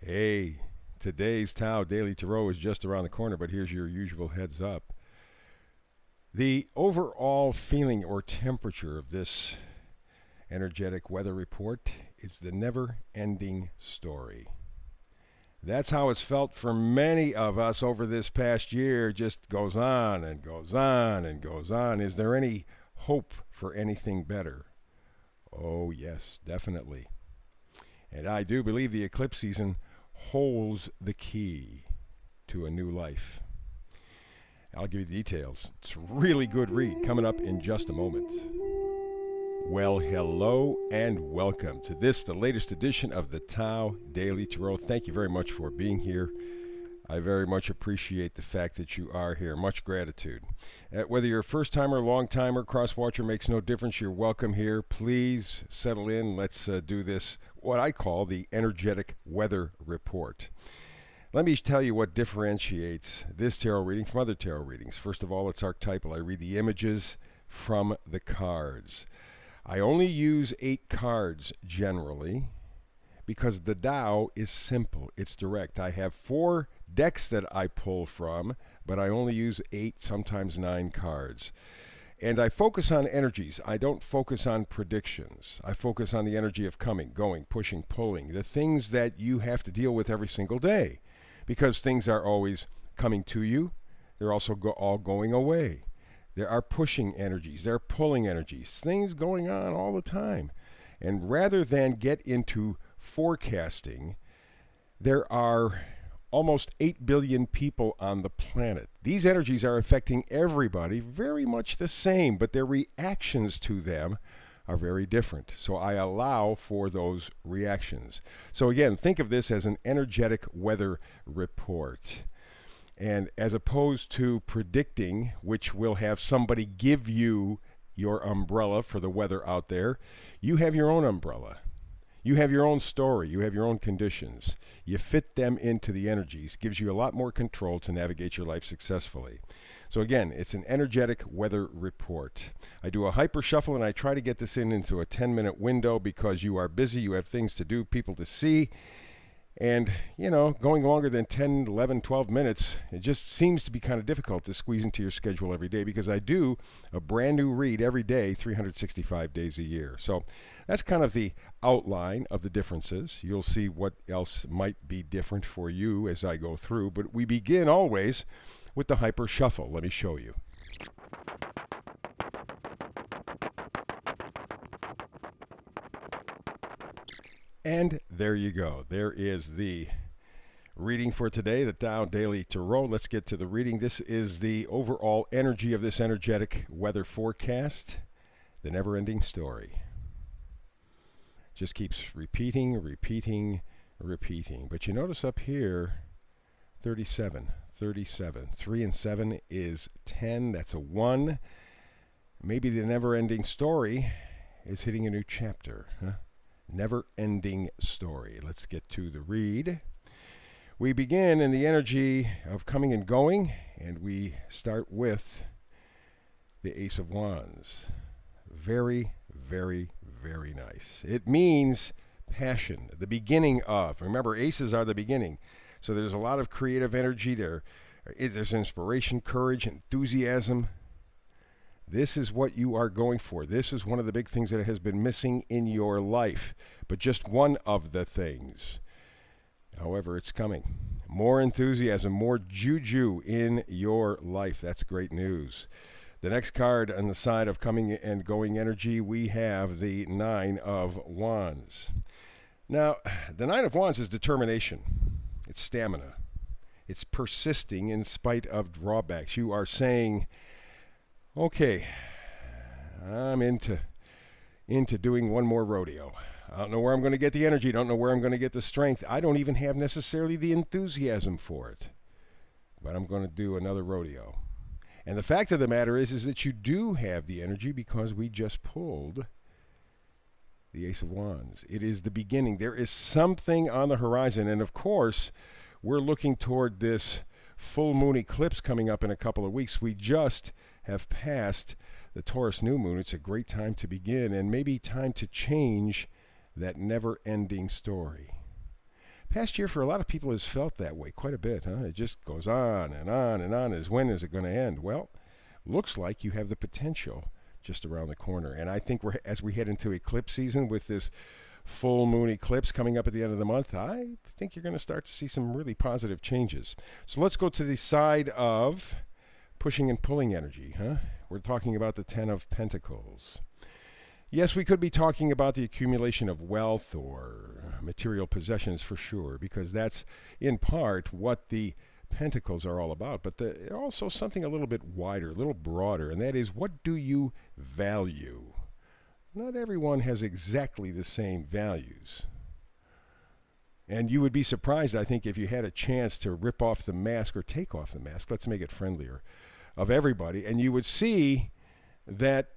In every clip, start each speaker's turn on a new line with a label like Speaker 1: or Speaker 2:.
Speaker 1: Hey, today's Tao Daily Tarot is just around the corner, but here's your usual heads up. The overall feeling or temperature of this energetic weather report is the never ending story. That's how it's felt for many of us over this past year. Just goes on and goes on and goes on. Is there any hope for anything better? Oh, yes, definitely. And I do believe the eclipse season holds the key to a new life. I'll give you the details. It's a really good read coming up in just a moment. Well, hello and welcome to the latest edition of the Tao Daily Tarot. Thank you very much for being here. I very much appreciate the fact that you are here. Much gratitude. Whether you're a first-timer, long-timer, cross-watcher, makes no difference. You're welcome here. Please settle in. Let's do this, what I call the energetic weather report. Let me tell you what differentiates this tarot reading from other tarot readings. First of all, it's archetypal. I read the images from the cards. I only use 8 cards generally because the Tao is simple. It's direct. I have 4 decks that I pull from, but I only use 8, sometimes 9 cards. And I focus on energies. I don't focus on predictions. I focus on the energy of coming, going, pushing, pulling, the things that you have to deal with every single day, because things are always coming to you. They're also all going away. There are pushing energies. There are pulling energies. Things going on all the time. And rather than get into forecasting, there are almost 8 billion people on the planet. These energies are affecting everybody very much the same, but their reactions to them are very different. So I allow for those reactions. So again, think of this as an energetic weather report. And as opposed to predicting, which will have somebody give you your umbrella for the weather out there, you have your own umbrella. You have your own story. You have your own conditions. You fit them into the energies. Gives you a lot more control to navigate your life successfully. So again, it's an energetic weather report. I do a hyper shuffle, and I try to get this into a 10-minute window because you are busy. You have things to do, people to see. And, going longer than 10, 11, 12 minutes, it just seems to be kind of difficult to squeeze into your schedule every day because I do a brand new read every day, 365 days a year. So that's kind of the outline of the differences. You'll see what else might be different for you as I go through. But we begin always with the hyper shuffle. Let me show you. And there you go. There is the reading for today, the Tao Daily Tarot. Let's get to the reading. This is the overall energy of this energetic weather forecast, the never-ending story. Just keeps repeating. But you notice up here, 37. 3 and 7 is 10. That's a 1. Maybe the never-ending story is hitting a new chapter, huh? Never-ending story. Let's get to the read. We begin in the energy of coming and going, and we start with the Ace of Wands. Very, very, very nice. It means passion, the beginning of. Remember, aces are the beginning. So there's a lot of creative energy there. There's inspiration, courage, enthusiasm. This is what you are going for. This is one of the big things that has been missing in your life, but just one of the things. However, it's coming. More enthusiasm, more juju in your life. That's great news. The next card on the side of coming and going energy, we have the 9 of Wands. Now, the 9 of Wands is determination. It's stamina. It's persisting in spite of drawbacks. You are saying, okay, I'm into doing one more rodeo. I don't know where I'm going to get the energy. Don't know where I'm going to get the strength. I don't even have necessarily the enthusiasm for it. But I'm going to do another rodeo. And the fact of the matter is that you do have the energy because we just pulled the Ace of Wands. It is the beginning. There is something on the horizon. And of course, we're looking toward this full moon eclipse coming up in a couple of weeks. We just have passed the Taurus new moon. It's a great time to begin and maybe time to change that never-ending story. Past year for a lot of people has felt that way quite a bit, huh? It just goes on and on and on. When is it going to end? Well, looks like you have the potential just around the corner. And I think as we head into eclipse season with this full moon eclipse coming up at the end of the month, I think you're going to start to see some really positive changes. So let's go to the side of pushing and pulling energy, huh? We're talking about the Ten of Pentacles. Yes, we could be talking about the accumulation of wealth or material possessions for sure, because that's in part what the Pentacles are all about. But also something a little bit wider, a little broader, and that is, what do you value? Not everyone has exactly the same values. And you would be surprised, I think, if you had a chance to rip off the mask or take off the mask, let's make it friendlier, of everybody, and you would see that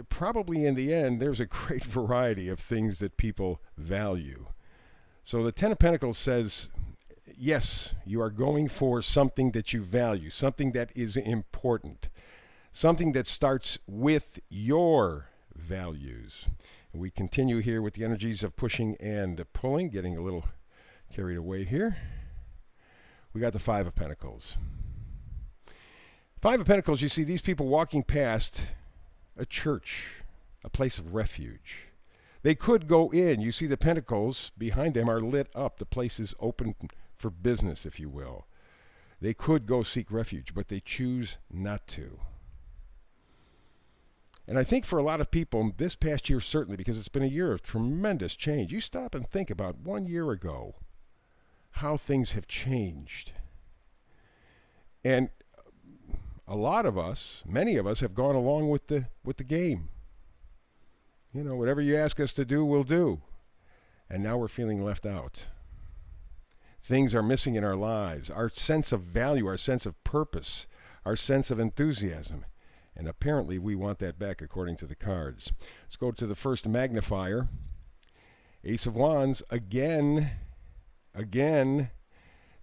Speaker 1: probably in the end there's a great variety of things that people value. So the Ten of Pentacles says, yes, you are going for something that you value, something that is important, something that starts with your values. We continue here with the energies of pushing and pulling, getting a little carried away here. We got the Five of Pentacles. Five of Pentacles, you see these people walking past a church, a place of refuge. They could go in. You see the pentacles behind them are lit up. The place is open for business, if you will. They could go seek refuge, but they choose not to. And I think for a lot of people, this past year certainly, because it's been a year of tremendous change. You stop and think about 1 year ago, how things have changed. And a lot of us, many of us, have gone along with the game. You know, whatever you ask us to do, we'll do. And now we're feeling left out. Things are missing in our lives. Our sense of value, our sense of purpose, our sense of enthusiasm. And apparently we want that back according to the cards. Let's go to the first magnifier. Ace of Wands, again.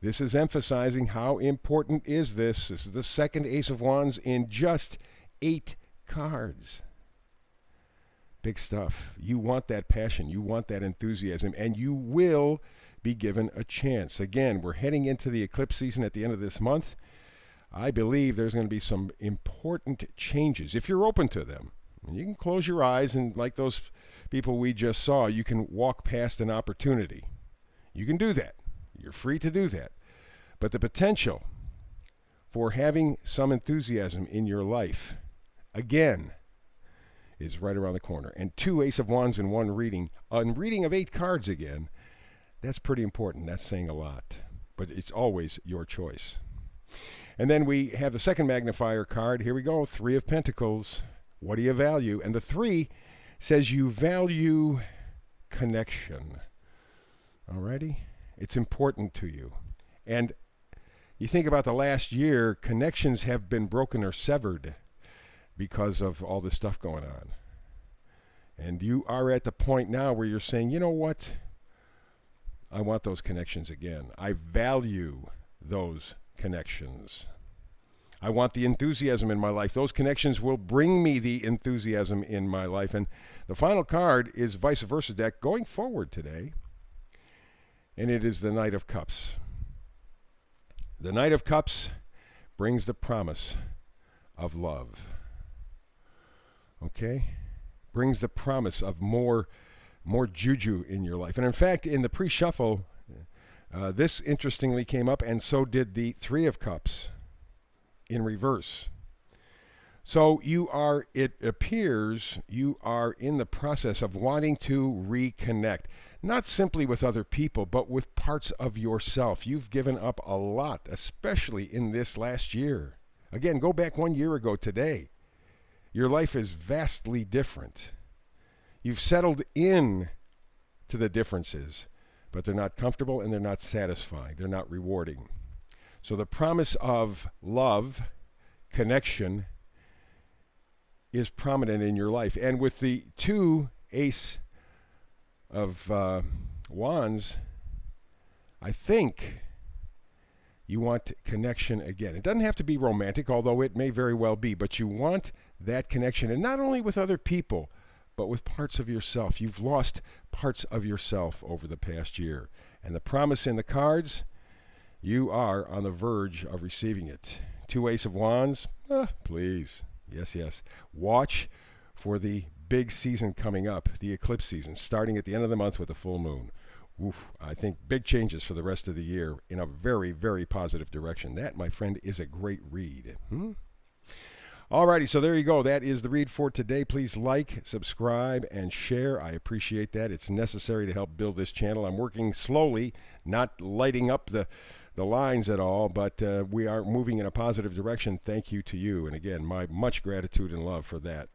Speaker 1: This is emphasizing how important is this. This is the second Ace of Wands in just 8 cards. Big stuff. You want that passion. You want that enthusiasm. And you will be given a chance. Again, we're heading into the eclipse season at the end of this month. I believe there's going to be some important changes, if you're open to them. You can close your eyes and, like those people we just saw, you can walk past an opportunity. You can do that. You're free to do that. But the potential for having some enthusiasm in your life, again, is right around the corner. And 2 Ace of Wands in one reading, a reading of 8 cards again, that's pretty important. That's saying a lot. But it's always your choice. And then we have the second magnifier card. Here we go, 3 of Pentacles. What do you value? And the 3 says you value connection. Alrighty? It's important to you. And you think about the last year, connections have been broken or severed because of all this stuff going on. And you are at the point now where you're saying, you know what? I want those connections again. I value those connections. I want the enthusiasm in my life. Those connections will bring me the enthusiasm in my life. And the final card is Vice Versa deck going forward today. And it is the Knight of Cups. The Knight of Cups brings the promise of love. Okay? Brings the promise of more juju in your life. And in fact, in the pre-shuffle, this interestingly came up, and so did the 3 of Cups in reverse. So it appears you are in the process of wanting to reconnect. Not simply with other people, but with parts of yourself. You've given up a lot, especially in this last year. Again, go back 1 year ago today. Your life is vastly different. You've settled in to the differences, but they're not comfortable and they're not satisfying. They're not rewarding. So the promise of love, connection, is prominent in your life. And with the 2 Ace of Wands, I think you want connection again. It doesn't have to be romantic, although it may very well be, but you want that connection, and not only with other people, but with parts of yourself. You've lost parts of yourself over the past year, and the promise in the cards, you are on the verge of receiving it. 2 Ace of Wands, please. Yes, yes. Watch for the big season coming up, the eclipse season, starting at the end of the month with the full moon. Oof, I think big changes for the rest of the year in a very, very positive direction. That, my friend, is a great read. Alrighty, so there you go. That is the read for today. Please like, subscribe, and share. I appreciate that. It's necessary to help build this channel. I'm working slowly, not lighting up the lines at all, but we are moving in a positive direction. Thank you to you. And again, my much gratitude and love for that.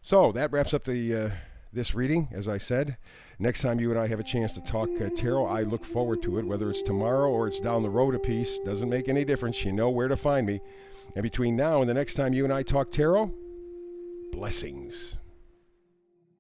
Speaker 1: So that wraps up the this reading, as I said. Next time you and I have a chance to talk tarot, I look forward to it. Whether it's tomorrow or it's down the road a piece, doesn't make any difference. You know where to find me. And between now and the next time you and I talk tarot, blessings.